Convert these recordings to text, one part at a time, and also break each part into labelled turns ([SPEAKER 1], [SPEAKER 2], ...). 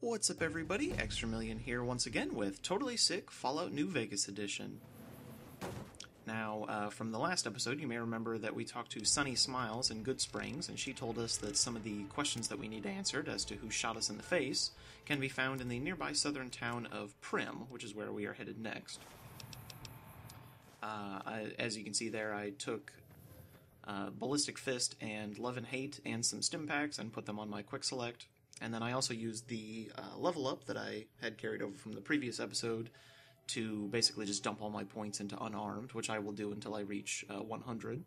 [SPEAKER 1] What's up everybody, Extra Million here once again with Totally Sick Fallout New Vegas Edition. Now, from the last episode, you may remember that we talked to Sunny Smiles in Good Springs, and she told us that some of the questions that we need answered as to who shot us in the face can be found in the nearby southern town of Primm, which is where we are headed next. As you can see there, I took Ballistic Fist and Love and Hate and some stim packs and put them on my quick select. And then I also used the level up that I had carried over from the previous episode to basically just dump all my points into Unarmed, which I will do until I reach 100.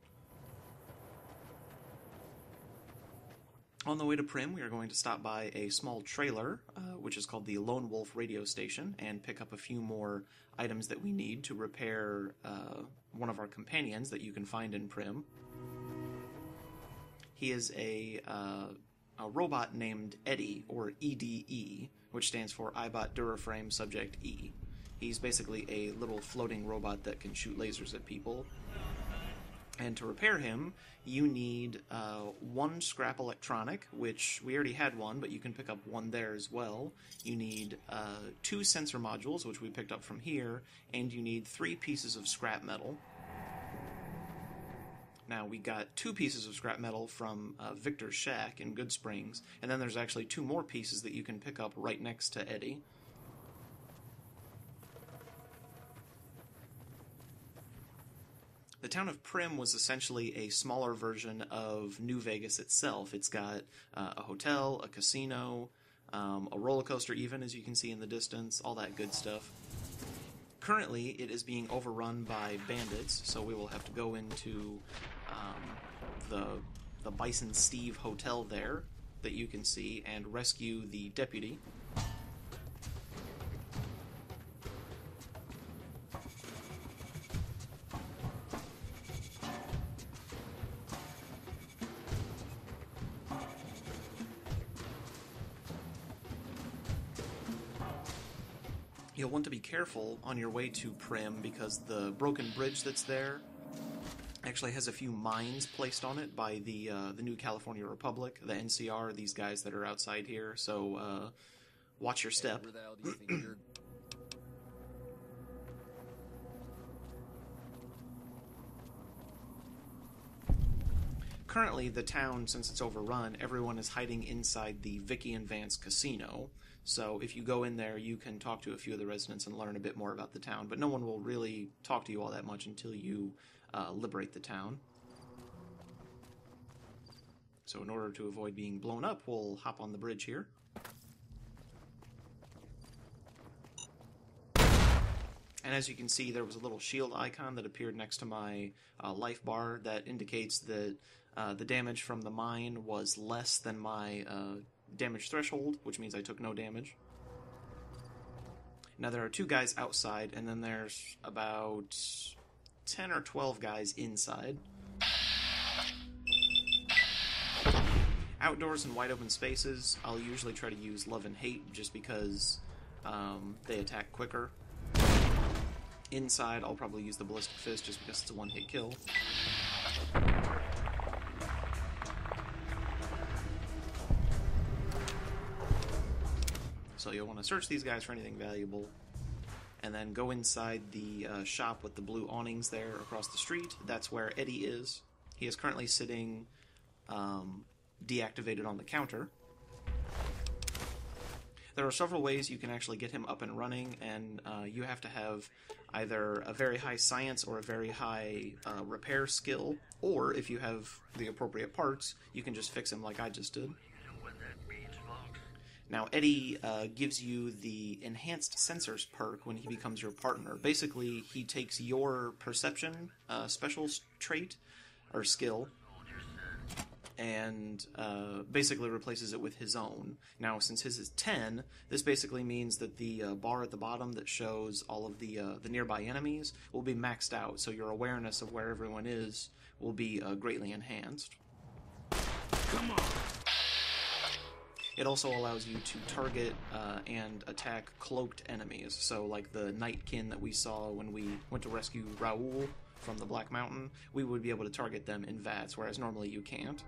[SPEAKER 1] On the way to Primm, we are going to stop by a small trailer, which is called the Lone Wolf Radio Station, and pick up a few more items that we need to repair one of our companions that you can find in Primm. He is a robot named Eddie, or EDE, which stands for Eyebot Duraframe Subject E. He's basically a little floating robot that can shoot lasers at people. And to repair him, you need one scrap electronic, which we already had one, but you can pick up one there as well. You need 2 sensor modules, which we picked up from here, and you need 3 pieces of scrap metal. Now, we got 2 pieces of scrap metal from Victor's shack in Good Springs, and then there's actually 2 more pieces that you can pick up right next to Eddie. The town of Primm was essentially a smaller version of New Vegas itself. It's got a hotel, a casino, a roller coaster even, as you can see in the distance, all that good stuff. Currently, it is being overrun by bandits, so we will have to go into the Bison Steve Hotel there that you can see and rescue the deputy. You'll want to be careful on your way to Primm because the broken bridge that's there actually has a few mines placed on it by the New California Republic, the NCR, these guys that are outside here, so watch your step. Currently, the town, since it's overrun, everyone is hiding inside the Vicky and Vance casino. So if you go in there, you can talk to a few of the residents and learn a bit more about the town, but no one will really talk to you all that much until you liberate the town. So in order to avoid being blown up, we'll hop on the bridge here. And as you can see, there was a little shield icon that appeared next to my life bar that indicates that the damage from the mine was less than my damage threshold, which means I took no damage. Now there are 2 guys outside, and then there's about 10 or 12 guys inside. Outdoors in wide open spaces, I'll usually try to use Love and Hate just because they attack quicker. Inside, I'll probably use the Ballistic Fist just because it's a one-hit kill. So you'll want to search these guys for anything valuable, and then go inside the shop with the blue awnings there across the street. That's where Eddie is. He is currently sitting deactivated on the counter. There are several ways you can actually get him up and running, and you have to have either a very high science or a very high repair skill, or if you have the appropriate parts, you can just fix him like I just did. Now, Eddie gives you the Enhanced Sensors perk when he becomes your partner. Basically, he takes your Perception special trait, or skill, and basically replaces it with his own. Now, since his is 10, this basically means that the bar at the bottom that shows all of the nearby enemies will be maxed out, so your awareness of where everyone is will be greatly enhanced. Come on! It also allows you to target and attack cloaked enemies, so like the Nightkin that we saw when we went to rescue Raoul from the Black Mountain, we would be able to target them in VATS, whereas normally you can't.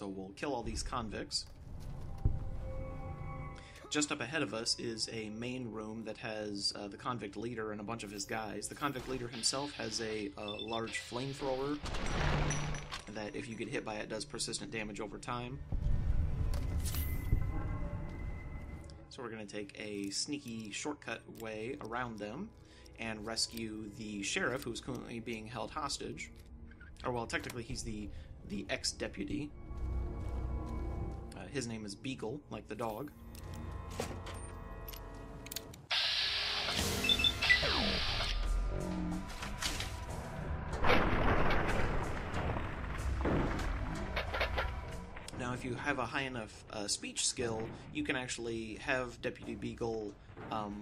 [SPEAKER 1] So we'll kill all these convicts. Just up ahead of us is a main room that has the convict leader and a bunch of his guys. The convict leader himself has a large flamethrower that, if you get hit by it, does persistent damage over time. So we're going to take a sneaky shortcut way around them and rescue the sheriff, who's currently being held hostage. Or, well, technically he's the ex-deputy. His name is Beagle, like the dog. Now, if you have a high enough speech skill, you can actually have Deputy Beagle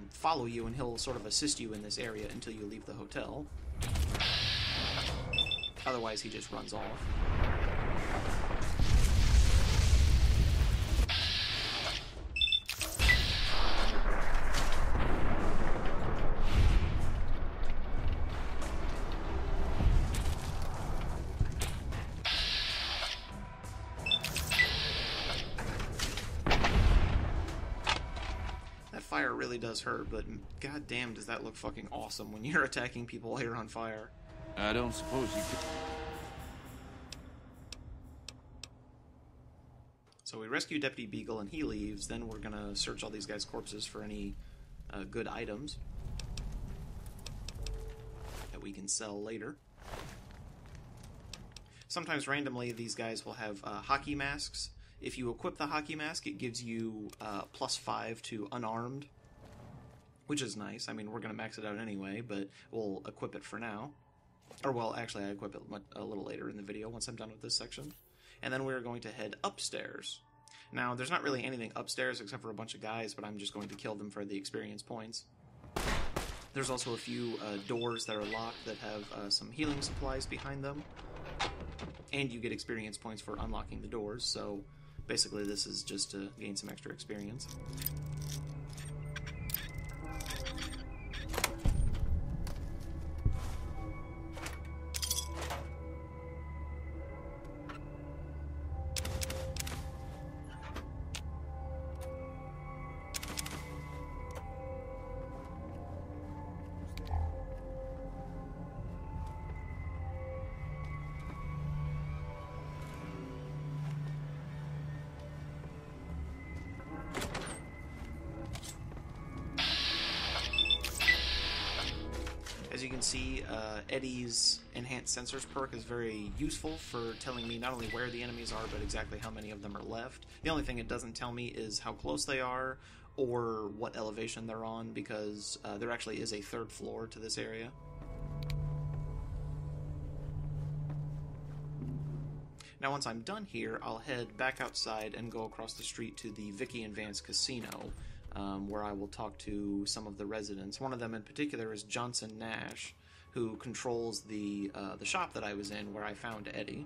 [SPEAKER 1] follow you, and he'll sort of assist you in this area until you leave the hotel. Otherwise, he just runs off. Fire really does hurt, but goddamn does that look fucking awesome when you're attacking people while you're on fire.
[SPEAKER 2] I don't suppose you could...
[SPEAKER 1] So we rescue Deputy Beagle and he leaves, then we're gonna search all these guys' corpses for any good items that we can sell later. Sometimes randomly these guys will have hockey masks. If you equip the hockey mask, it gives you +5 to Unarmed, which is nice. I mean, we're going to max it out anyway, but we'll equip it for now. Or, well, actually, I equip it a little later in the video once I'm done with this section. And then we're going to head upstairs. Now, there's not really anything upstairs except for a bunch of guys, but I'm just going to kill them for the experience points. There's also a few doors that are locked that have some healing supplies behind them. And you get experience points for unlocking the doors, so... basically, this is just to gain some extra experience. As you can see, Eddie's Enhanced Sensors perk is very useful for telling me not only where the enemies are, but exactly how many of them are left. The only thing it doesn't tell me is how close they are, or what elevation they're on, because there actually is a third floor to this area. Now once I'm done here, I'll head back outside and go across the street to the Vicky and Vance Casino, where I will talk to some of the residents. One of them in particular is Johnson Nash, who controls the shop that I was in where I found Eddie.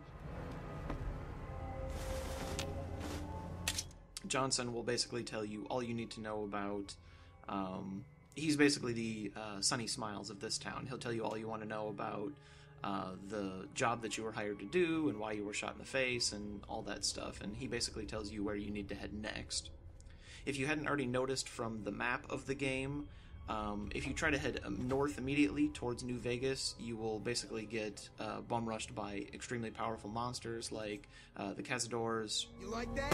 [SPEAKER 1] Johnson will basically tell you all you need to know about... he's basically the Sunny Smiles of this town. He'll tell you all you want to know about the job that you were hired to do and why you were shot in the face and all that stuff. And he basically tells you where you need to head next. If you hadn't already noticed from the map of the game, if you try to head north immediately towards New Vegas, you will basically get bum rushed by extremely powerful monsters like the Cazadors,
[SPEAKER 3] you like that?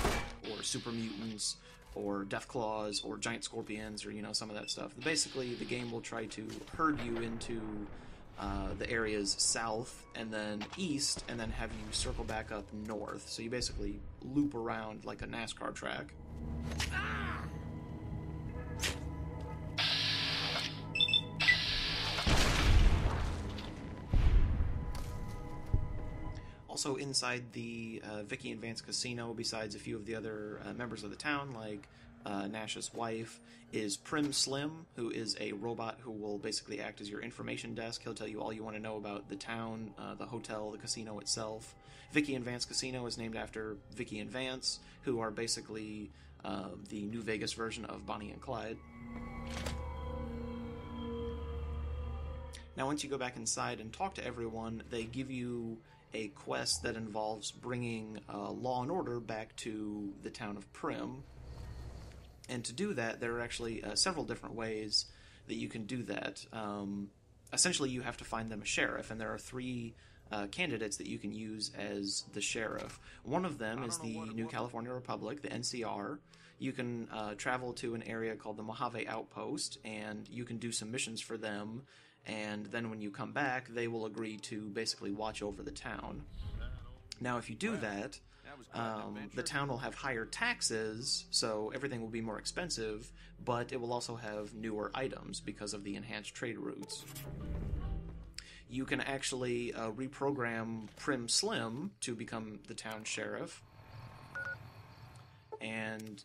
[SPEAKER 1] or super mutants, or death claws, or giant scorpions, or some of that stuff. Basically, the game will try to herd you into the areas south and then east, and then have you circle back up north. So you basically loop around like a NASCAR track. Also inside the Vicky and Vance Casino, besides a few of the other members of the town, like Nash's wife, is Primm Slim, who is a robot who will basically act as your information desk. He'll tell you all you want to know about the town, the hotel, the casino itself. Vicky and Vance Casino is named after Vicky and Vance, who are basically the New Vegas version of Bonnie and Clyde. Now once you go back inside and talk to everyone, they give you a quest that involves bringing law and order back to the town of Primm. And to do that, there are actually several different ways that you can do that. Essentially, you have to find them a sheriff, and there are three candidates that you can use as the sheriff. One of them is the New California Republic, the NCR. You can travel to an area called the Mojave Outpost, and you can do some missions for them, and then when you come back, they will agree to basically watch over the town. Now, if you do that, the town will have higher taxes, so everything will be more expensive, but it will also have newer items because of the enhanced trade routes. You can actually reprogram Primm Slim to become the town sheriff. And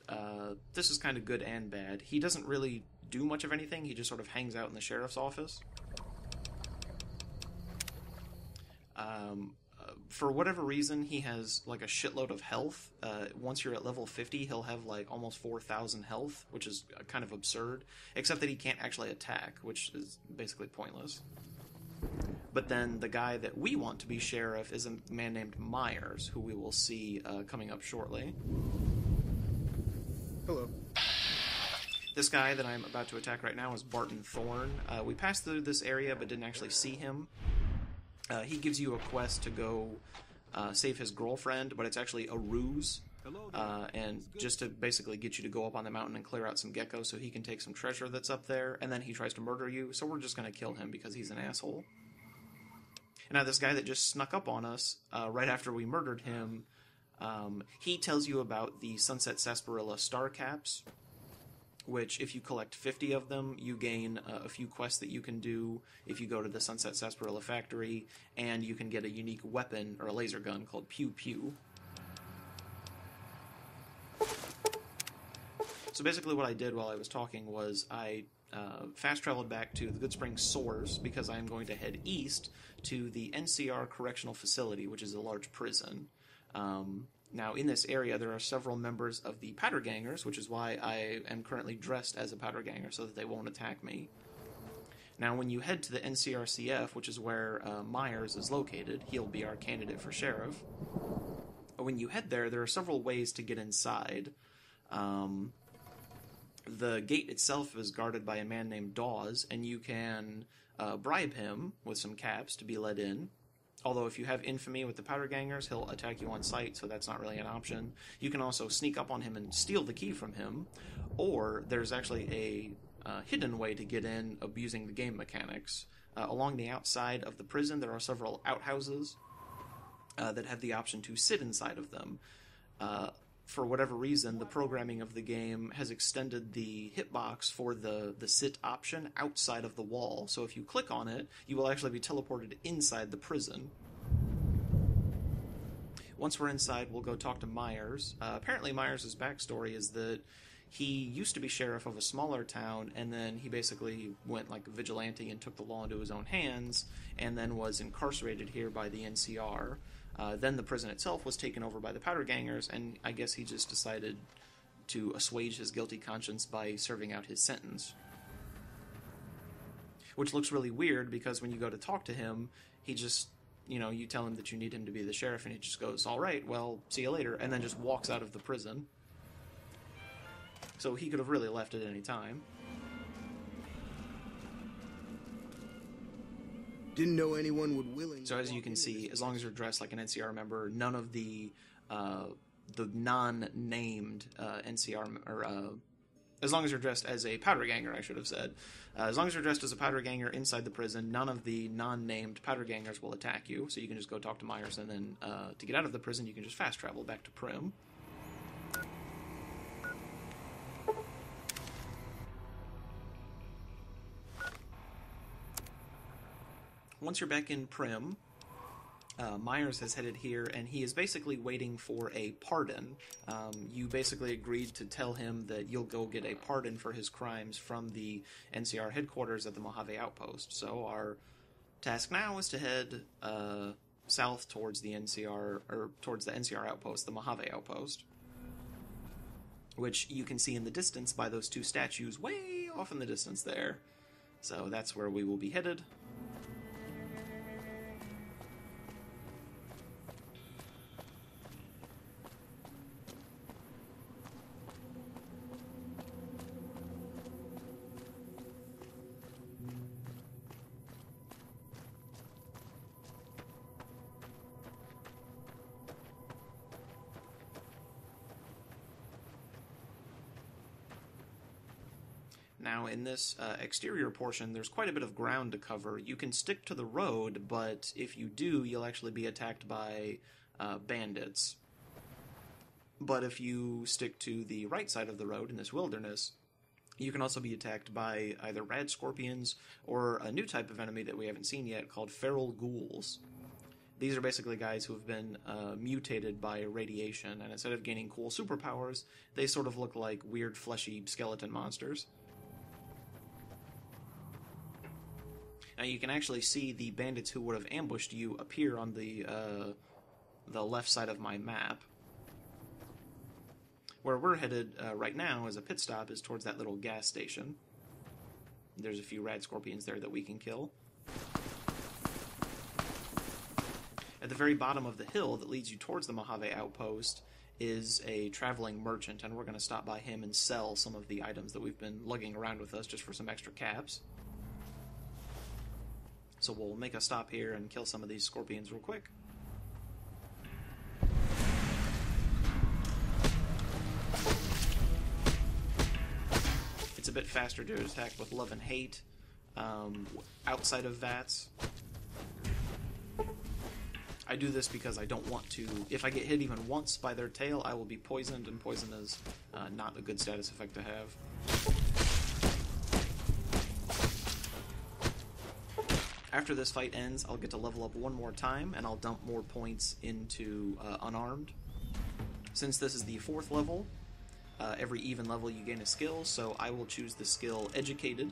[SPEAKER 1] this is kind of good and bad. He doesn't really do much of anything. He just sort of hangs out in the sheriff's office. For whatever reason, he has like a shitload of health. Once you're at level 50, he'll have like almost 4,000 health, which is kind of absurd. Except that he can't actually attack, which is basically pointless. But then the guy that we want to be sheriff is a man named Myers, who we will see coming up shortly.
[SPEAKER 3] Hello.
[SPEAKER 1] This guy that I'm about to attack right now is Barton Thorne. We passed through this area but didn't actually see him. He gives you a quest to go save his girlfriend, but it's actually a ruse. And just to basically get you to go up on the mountain and clear out some geckos so he can take some treasure that's up there, and then he tries to murder you, so we're just going to kill him because he's an asshole. And now this guy that just snuck up on us right after we murdered him, he tells you about the Sunset Sarsaparilla star caps, which if you collect 50 of them, you gain a few quests that you can do if you go to the Sunset Sarsaparilla factory, and you can get a unique weapon, or a laser gun, called Pew Pew. So basically what I did while I was talking was I fast-traveled back to the Good Springs Source because I am going to head east to the NCR Correctional Facility, which is a large prison. Now, in this area, there are several members of the Powder Gangers, which is why I am currently dressed as a Powder Ganger so that they won't attack me. Now, when you head to the NCRCF, which is where Myers is located, he'll be our candidate for sheriff. When you head there, there are several ways to get inside. The gate itself is guarded by a man named Dawes, and you can bribe him with some caps to be let in. Although if you have infamy with the Powder Gangers, he'll attack you on sight, so that's not really an option. You can also sneak up on him and steal the key from him, or there's actually a hidden way to get in abusing the game mechanics. Along the outside of the prison, there are several outhouses that have the option to sit inside of them. For whatever reason, the programming of the game has extended the hitbox for the sit option outside of the wall. So if you click on it, you will actually be teleported inside the prison. Once we're inside, we'll go talk to Myers. Apparently Myers' backstory is that he used to be sheriff of a smaller town, and then he basically went like a vigilante and took the law into his own hands, and then was incarcerated here by the NCR. Then the prison itself was taken over by the Powder Gangers, and I guess he just decided to assuage his guilty conscience by serving out his sentence. Which looks really weird, because when you go to talk to him, he just, you tell him that you need him to be the sheriff, and he just goes, "All right, well, see you later," and then just walks out of the prison. So he could have really left at any time.
[SPEAKER 3] Didn't know anyone would willingly.
[SPEAKER 1] So as you can see, as long as you're dressed like an NCR member, none of the non-named NCR, or as long as you're dressed as a Powder Ganger, I should have said. As long as you're dressed as a Powder Ganger inside the prison, none of the non-named Powder Gangers will attack you. So you can just go talk to Myers, and then to get out of the prison, you can just fast travel back to Primm. Once you're back in Primm, Myers has headed here, and he is basically waiting for a pardon. You basically agreed to tell him that you'll go get a pardon for his crimes from the NCR headquarters at the Mojave Outpost. So our task now is to head south towards the NCR, or towards the NCR Outpost, the Mojave Outpost, which you can see in the distance by those two statues way off in the distance there. So that's where we will be headed. Now, in this exterior portion, there's quite a bit of ground to cover. You can stick to the road, but if you do, you'll actually be attacked by bandits. But if you stick to the right side of the road in this wilderness, you can also be attacked by either rad scorpions or a new type of enemy that we haven't seen yet called feral ghouls. These are basically guys who have been mutated by radiation, and instead of gaining cool superpowers, they sort of look like weird fleshy skeleton monsters. Now you can actually see the bandits who would have ambushed you appear on the left side of my map. Where we're headed right now as a pit stop is towards that little gas station. There's a few rad scorpions there that we can kill. At the very bottom of the hill that leads you towards the Mojave Outpost is a traveling merchant, and we're going to stop by him and sell some of the items that we've been lugging around with us just for some extra caps. So we'll make a stop here and kill some of these scorpions real quick. It's a bit faster to attack with Love and Hate outside of VATS. I do this because I don't want to... If I get hit even once by their tail, I will be poisoned, and poison is not a good status effect to have. After this fight ends, I'll get to level up one more time, and I'll dump more points into Unarmed. Since this is the 4th level, every even level you gain a skill, so I will choose the skill Educated.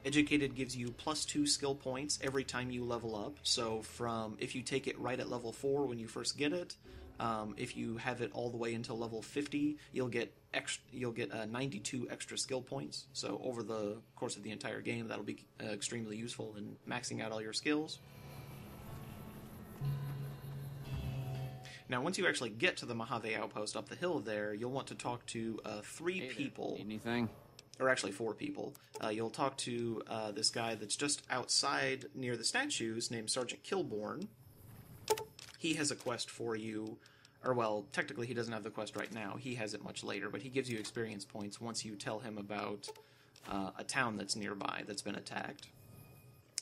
[SPEAKER 1] Educated gives you +2 skill points every time you level up, so if you take it right at level 4 when you first get it, if you have it all the way until level 50, you'll get 92 extra skill points, so over the course of the entire game that'll be extremely useful in maxing out all your skills. Now, once you actually get to the Mojave Outpost up the hill there, you'll want to talk to 3 people.
[SPEAKER 2] Anything?
[SPEAKER 1] Or actually 4 people. You'll talk to this guy that's just outside near the statues named Sergeant Kilborn. He has a quest for you, or well, technically he doesn't have the quest right now. He has it much later, but he gives you experience points once you tell him about a town that's nearby that's been attacked.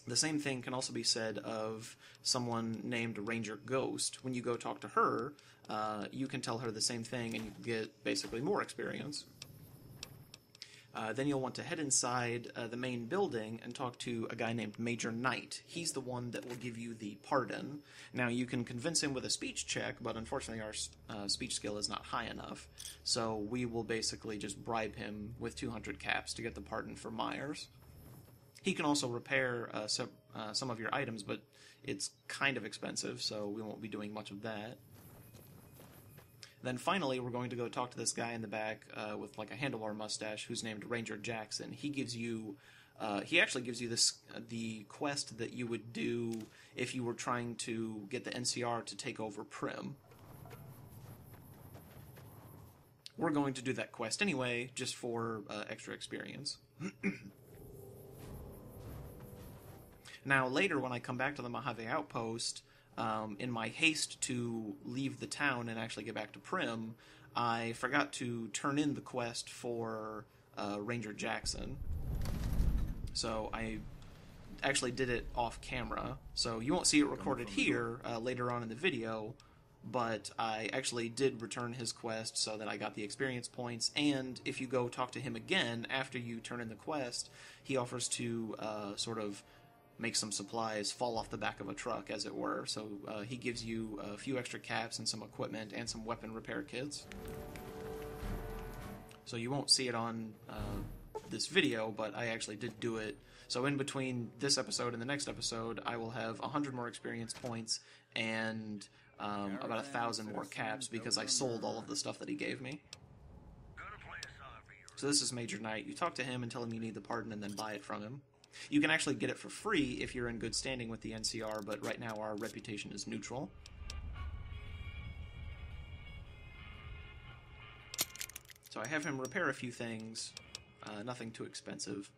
[SPEAKER 1] The same thing can also be said of someone named Ranger Ghost. When you go talk to her, you can tell her the same thing and you get basically more experience. Then you'll want to head inside the main building and talk to a guy named Major Knight. He's the one that will give you the pardon. Now, you can convince him with a speech check, but unfortunately our speech skill is not high enough. So we will basically just bribe him with 200 caps to get the pardon for Myers. He can also repair some of your items, but it's kind of expensive, so we won't be doing much of that. Then finally, we're going to go talk to this guy in the back with like a handlebar mustache who's named Ranger Jackson. He gives you, he actually gives you the quest that you would do if you were trying to get the NCR to take over Primm. We're going to do that quest anyway, just for extra experience. Now later, when I come back to the Mojave Outpost, in my haste to leave the town and actually get back to Primm, I forgot to turn in the quest for Ranger Jackson. So I actually did it off camera. So you won't see it recorded here later on in the video, but I actually did return his quest so that I got the experience points, and if you go talk to him again after you turn in the quest, he offers to sort of make some supplies fall off the back of a truck, as it were. So he gives you a few extra caps and some equipment and some weapon repair kits. So you won't see it on this video, but I actually did do it. So in between this episode and the next episode, I will have 100 more experience points and about 1,000 more caps because I sold all of the stuff that he gave me. So this is Major Knight. You talk to him and tell him you need the pardon and then buy it from him. You can actually get it for free if you're in good standing with the NCR, but right now our reputation is neutral. So I have him repair a few things, nothing too expensive.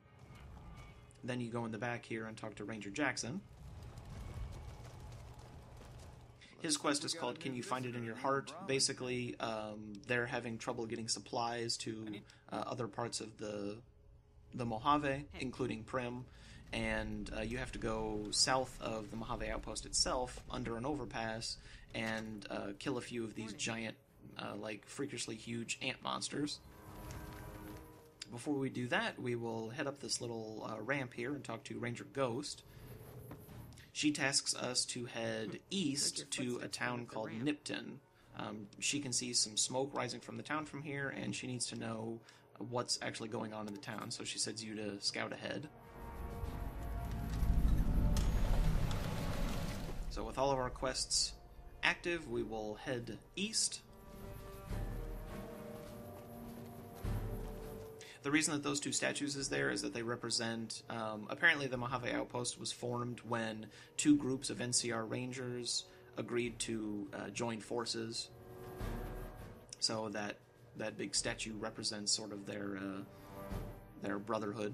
[SPEAKER 1] Then you go in the back here and talk to Ranger Jackson. His quest is called Can You Find It in Your Heart? Basically, they're having trouble getting supplies to other parts of the Mojave, including Primm, and you have to go south of the Mojave Outpost itself, under an overpass, and kill a few of these giant, freakishly huge ant monsters. Before we do that, we will head up this little ramp here and talk to Ranger Ghost. She tasks us to head east to a town called Nipton. She can see some smoke rising from the town from here, and she needs to know what's actually going on in the town, so she sends you to scout ahead. So with all of our quests active, we will head east. The reason that those two statues is there is that they represent, apparently the Mojave Outpost was formed when two groups of NCR Rangers agreed to join forces. So that big statue represents sort of their brotherhood.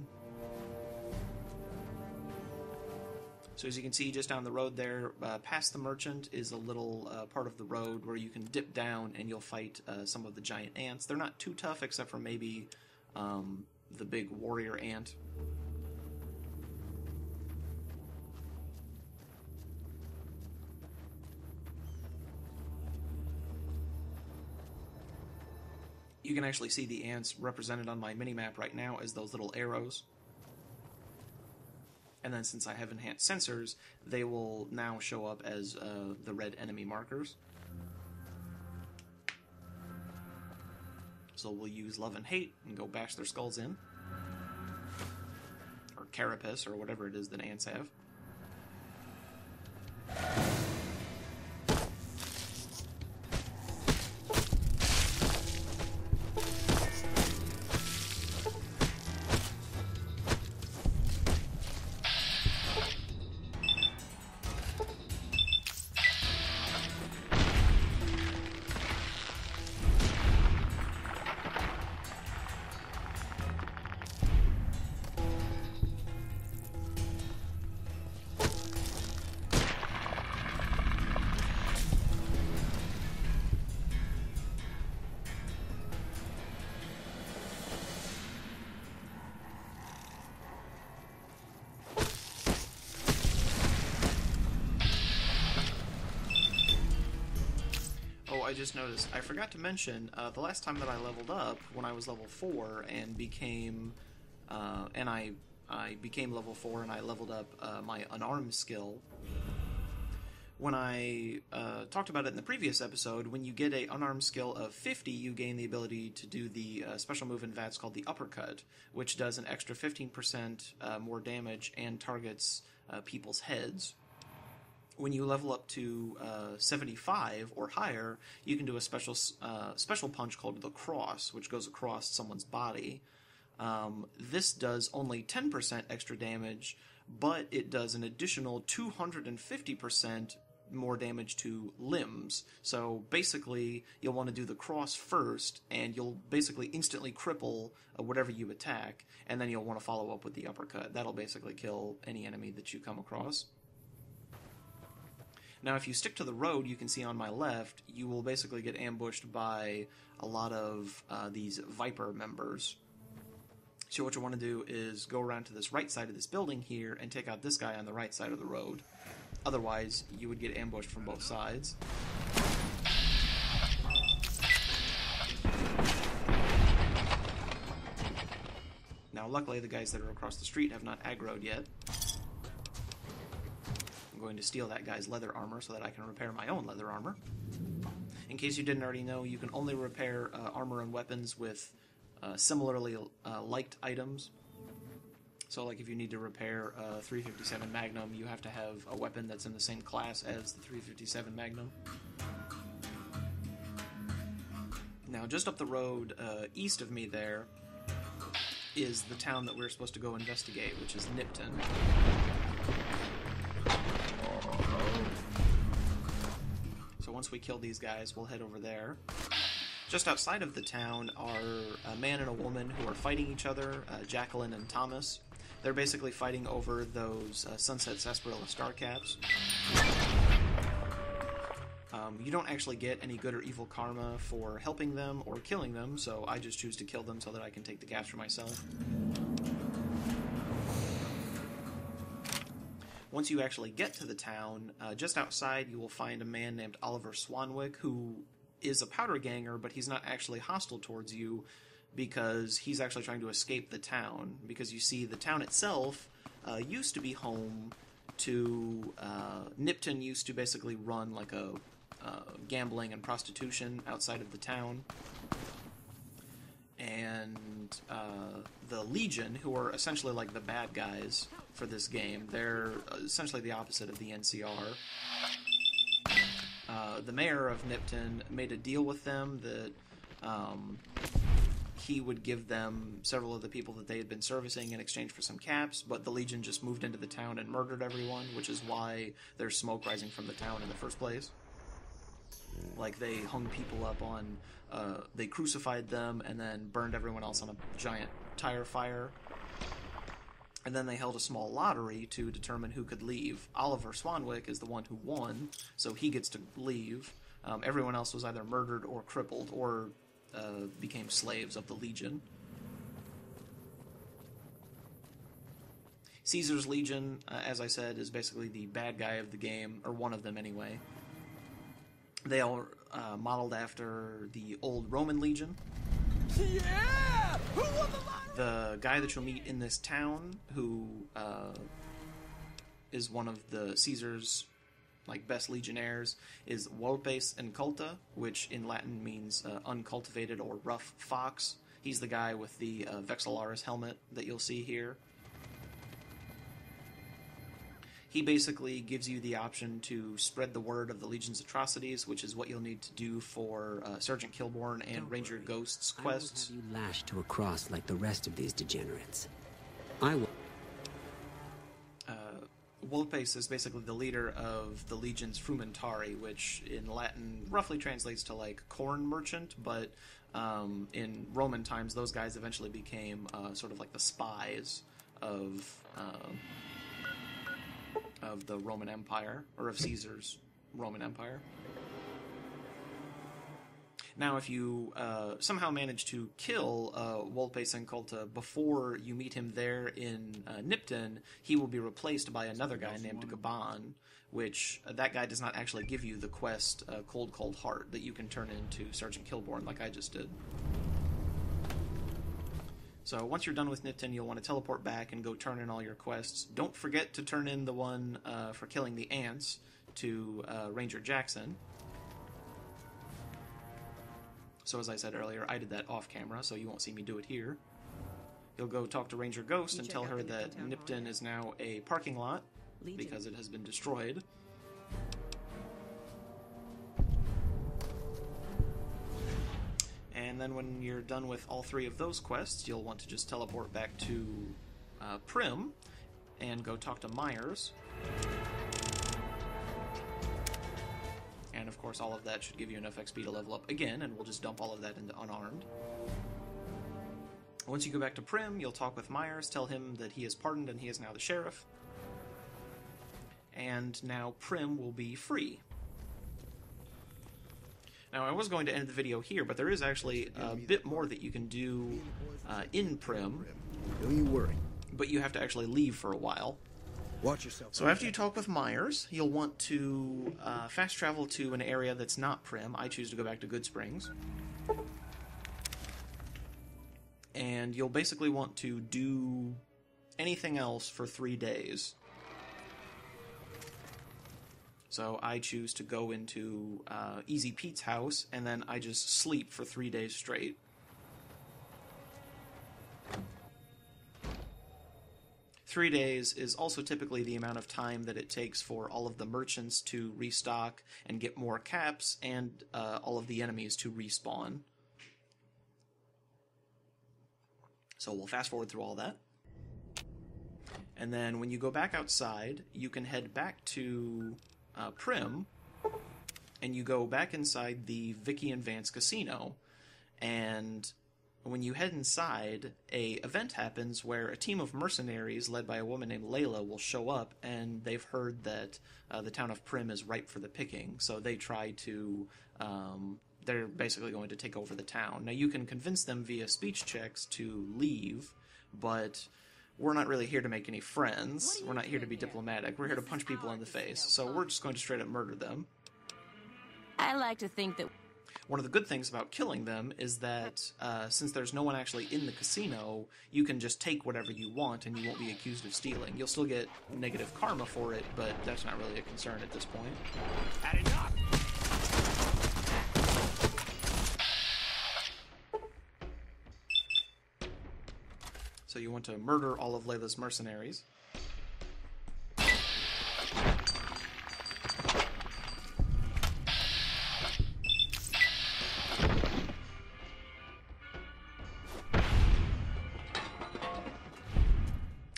[SPEAKER 1] So as you can see just down the road there, past the merchant is a little part of the road where you can dip down and you'll fight some of the giant ants. They're not too tough except for maybe the big warrior ant. You can actually see the ants represented on my minimap right now as those little arrows. And then since I have enhanced sensors, they will now show up as the red enemy markers. So we'll use Love and Hate and go bash their skulls in. Or carapace, or whatever it is that ants have. I just noticed, I forgot to mention, the last time that I leveled up, when I was level 4 and became, I became level 4 and I leveled up my Unarmed skill. When I talked about it in the previous episode, when you get a Unarmed skill of 50, you gain the ability to do the special move in VATS called the Uppercut, which does an extra 15% more damage and targets people's heads. When you level up to 75 or higher, you can do a special punch called the Cross, which goes across someone's body. This does only 10% extra damage, but it does an additional 250% more damage to limbs. So basically, you'll want to do the Cross first, and you'll basically instantly cripple whatever you attack, and then you'll want to follow up with the Uppercut. That'll basically kill any enemy that you come across. Now, if you stick to the road, you can see on my left, you will basically get ambushed by a lot of these Viper members. So what you want to do is go around to this right side of this building here and take out this guy on the right side of the road. Otherwise, you would get ambushed from both sides. Now, luckily, the guys that are across the street have not aggroed yet. I'm going to steal that guy's leather armor so that I can repair my own leather armor. In case you didn't already know, you can only repair armor and weapons with similarly liked items. So, like, if you need to repair a 357 Magnum, you have to have a weapon that's in the same class as the 357 Magnum. Now, just up the road east of me there is the town that we're supposed to go investigate, which is Nipton. So once we kill these guys, we'll head over there. Just outside of the town are a man and a woman who are fighting each other, Jacqueline and Thomas. They're basically fighting over those Sunset Sarsaparilla star caps. You don't actually get any good or evil karma for helping them or killing them, so I just choose to kill them so that I can take the caps for myself. Once you actually get to the town, just outside you will find a man named Oliver Swanwick, who is a powder ganger, but he's not actually hostile towards you because he's actually trying to escape the town. Because you see, the town itself used to be home to... Nipton used to basically run like a gambling and prostitution outside of the town. And the Legion, who are essentially like the bad guys for this game, they're essentially the opposite of the NCR. The mayor of Nipton made a deal with them that he would give them several of the people that they had been servicing in exchange for some caps, but the Legion just moved into the town and murdered everyone, which is why there's smoke rising from the town in the first place. Like, they hung people up on... they crucified them and then burned everyone else on a giant tire fire. And then they held a small lottery to determine who could leave. Oliver Swanwick is the one who won, so he gets to leave. Everyone else was either murdered or crippled or became slaves of the Legion. Caesar's Legion, as I said, is basically the bad guy of the game, or one of them anyway. They are modeled after the old Roman Legion.
[SPEAKER 4] Yeah! Who won the lottery?
[SPEAKER 1] The guy that you'll meet in this town, who is one of the Caesar's best legionnaires, is Vulpes Inculta, which in Latin means uncultivated or rough fox. He's the guy with the Vexillarius helmet that you'll see here. He basically gives you the option to spread the word of the Legion's atrocities, which is what you'll need to do for Sergeant Kilborn and Ranger Ghost's quests.
[SPEAKER 5] I won't have you lashed to a cross like the rest of these degenerates. I will...
[SPEAKER 1] Vulpes is basically the leader of the Legion's Frumentari, which in Latin roughly translates to corn merchant, but in Roman times those guys eventually became sort of like the spies of the Roman Empire, or of Caesar's Roman Empire. Now, if you somehow manage to kill Vulpes Inculta before you meet him there in Nipton, he will be replaced by another guy named Gaban, which that guy does not actually give you the quest Cold Cold Heart that you can turn into Sergeant Kilborn like I just did. So once you're done with Nipton, you'll want to teleport back and go turn in all your quests. Don't forget to turn in the one for killing the ants to Ranger Jackson. So as I said earlier, I did that off camera, so you won't see me do it here. You'll go talk to Ranger Ghost and tell her that Nipton is now a parking lot because it has been destroyed. And then when you're done with all three of those quests, you'll want to just teleport back to Primm and go talk to Myers. And of course all of that should give you enough XP to level up again, and we'll just dump all of that into Unarmed. Once you go back to Primm, you'll talk with Myers, tell him that he is pardoned and he is now the sheriff. And now Primm will be free. Now, I was going to end the video here, but there is actually a bit more that you can do in Primm.
[SPEAKER 3] Don't you worry.
[SPEAKER 1] But you have to actually leave for a while.
[SPEAKER 3] Watch yourself.
[SPEAKER 1] So after you talk with Myers, you'll want to fast travel to an area that's not Primm. I choose to go back to Good Springs. And you'll basically want to do anything else for 3 days. So I choose to go into Easy Pete's house, and then I just sleep for 3 days straight. Three days is also typically the amount of time that it takes for all of the merchants to restock and get more caps, and all of the enemies to respawn. So we'll fast forward through all that. And then when you go back outside, you can head back to Primm, and you go back inside the Vicky and Vance casino, and when you head inside, a event happens where a team of mercenaries led by a woman named Layla will show up, and they've heard that the town of Primm is ripe for the picking, so they try to... they're basically going to take over the town. Now, you can convince them via speech checks to leave, but we're not really here to make any friends. We're not here to be diplomatic. We're here to punch people in the face, so we're just going to straight up murder them.
[SPEAKER 6] I like to think that...
[SPEAKER 1] One of the good things about killing them is that since there's no one actually in the casino, you can just take whatever you want and you won't be accused of stealing. You'll still get negative karma for it, but that's not really a concern at this point.
[SPEAKER 4] Had enough!
[SPEAKER 1] So you want to murder all of Layla's mercenaries.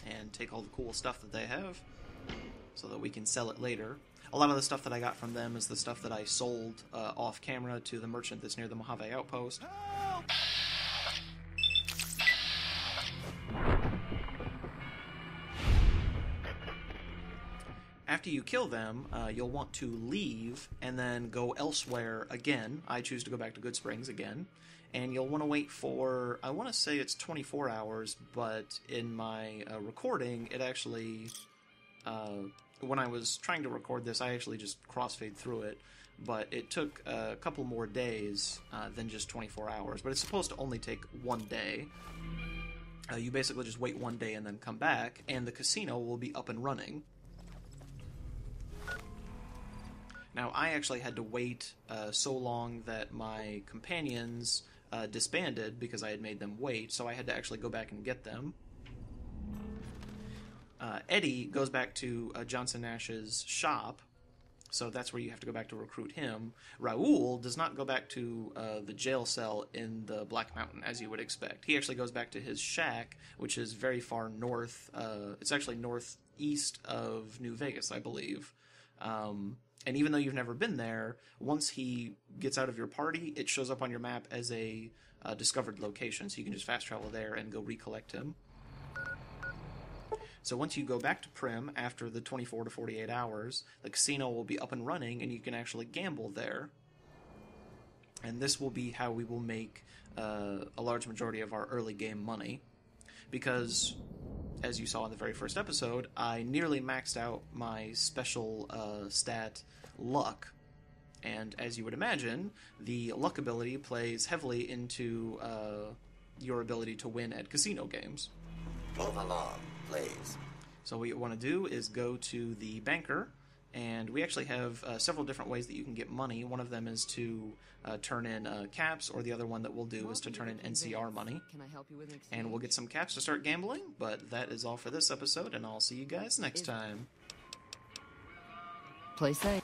[SPEAKER 1] And take all the cool stuff that they have so that we can sell it later. A lot of the stuff that I got from them is the stuff that I sold off camera to the merchant that's near the Mojave Outpost.
[SPEAKER 4] Help!
[SPEAKER 1] After you kill them, you'll want to leave and then go elsewhere again. I choose to go back to Good Springs again. And you'll want to wait for, I want to say it's 24 hours, but in my recording, it actually, when I was trying to record this, I actually just crossfade through it. But it took a couple more days than just 24 hours. But it's supposed to only take one day. You basically just wait one day and then come back, and the casino will be up and running. Now, I actually had to wait so long that my companions disbanded because I had made them wait, so I had to actually go back and get them. Eddie goes back to Johnson Nash's shop, so that's where you have to go back to recruit him. Raul does not go back to the jail cell in the Black Mountain, as you would expect. He actually goes back to his shack, which is very far north. It's actually northeast of New Vegas, I believe. And even though you've never been there, once he gets out of your party, it shows up on your map as a discovered location, so you can just fast travel there and go recollect him. So once you go back to Primm after the 24 to 48 hours, the casino will be up and running, and you can actually gamble there. And this will be how we will make a large majority of our early game money. Because, as you saw in the very first episode, I nearly maxed out my special stat, Luck. And as you would imagine, the Luck ability plays heavily into your ability to win at casino games.
[SPEAKER 7] Move along, please.
[SPEAKER 1] So what you want to do is go to the banker, and we actually have several different ways that you can get money. One of them is to turn in caps, or the other one that we'll do is to turn in NCR money.
[SPEAKER 6] Can I help you with an exchange?
[SPEAKER 1] And we'll get some caps to start gambling, but that is all for this episode, and I'll see you guys next time.
[SPEAKER 6] Play safe.